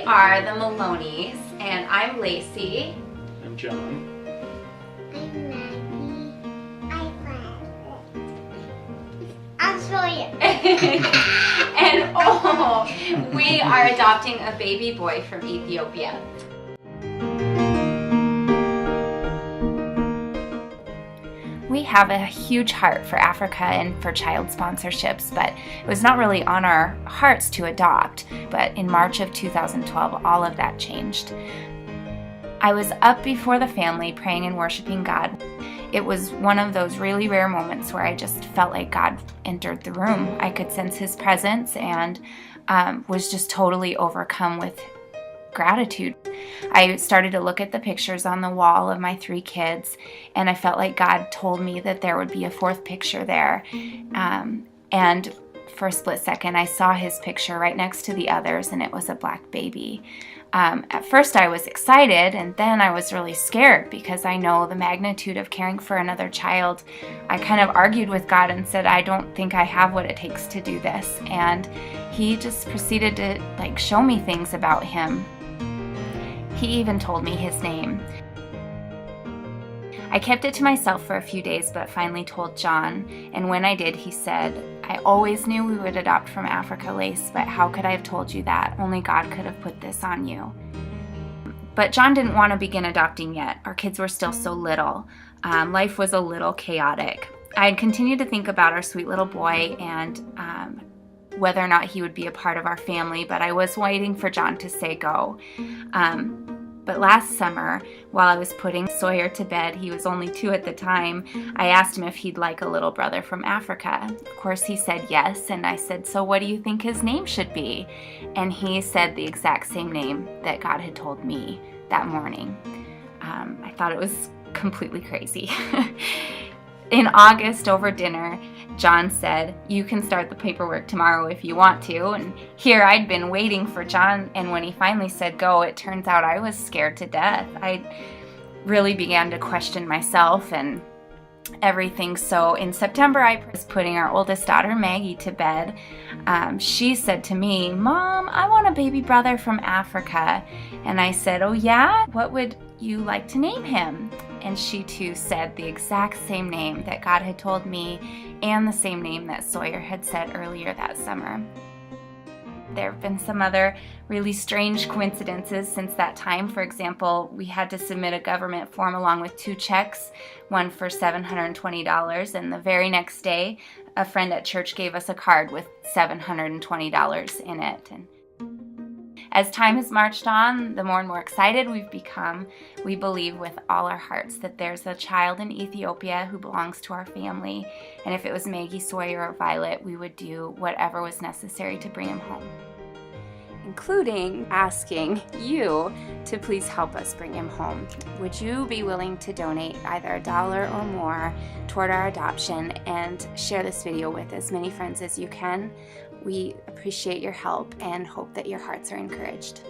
are the Maloneys, and I'm Lacey. I'm John. I'm Maggie. I'm Sawyer. And we are adopting a baby boy from Ethiopia. We have a huge heart for Africa and for child sponsorships, but it was not really on our hearts to adopt. But in March of 2012, all of that changed. I was up before the family praying and worshiping God. It was one of those really rare moments where I just felt like God entered the room. I could sense His presence and was just totally overcome with gratitude. I started to look at the pictures on the wall of my 3 kids, and I felt like God told me that there would be a 4th picture there. And for a split second, I saw his picture right next to the others, and it was a black baby. At first I was excited, and then I was really scared because I know the magnitude of caring for another child. I kind of argued with God and said, I don't think I have what it takes to do this. And He just proceeded to show me things about him. He even told me his name. I kept it to myself for a few days, but finally told John, and when I did, he said, I always knew we would adopt from Africa, Lace, but how could I have told you that? Only God could have put this on you. But John didn't want to begin adopting yet. Our kids were still so little. Life was a little chaotic. I had continued to think about our sweet little boy and whether or not he would be a part of our family, but I was waiting for John to say go. But last summer, while I was putting Sawyer to bed, he was only 2 at the time, I asked him if he'd like a little brother from Africa. Of course, he said yes, and I said, so what do you think his name should be? And he said the exact same name that God had told me that morning. I thought it was completely crazy. In August, over dinner, John said, you can start the paperwork tomorrow if you want to. And here I'd been waiting for John, and when he finally said go, it turns out I was scared to death. I really began to question myself and everything. So in September, I was putting our oldest daughter, Maggie, to bed. She said to me, Mom, I want a baby brother from Africa. And I said, oh yeah? What would you like to name him? And she too said the exact same name that God had told me and the same name that Sawyer had said earlier that summer. There have been some other really strange coincidences since that time. For example, we had to submit a government form along with 2 checks, one for $720, and the very next day, a friend at church gave us a card with $720 in it. And as time has marched on, the more and more excited we've become. We believe with all our hearts that there's a child in Ethiopia who belongs to our family, and if it was Maggie, Sawyer, or Violet, we would do whatever was necessary to bring him home, including asking you to please help us bring him home. Would you be willing to donate either $1 or more toward our adoption and share this video with as many friends as you can? We appreciate your help and hope that your hearts are encouraged.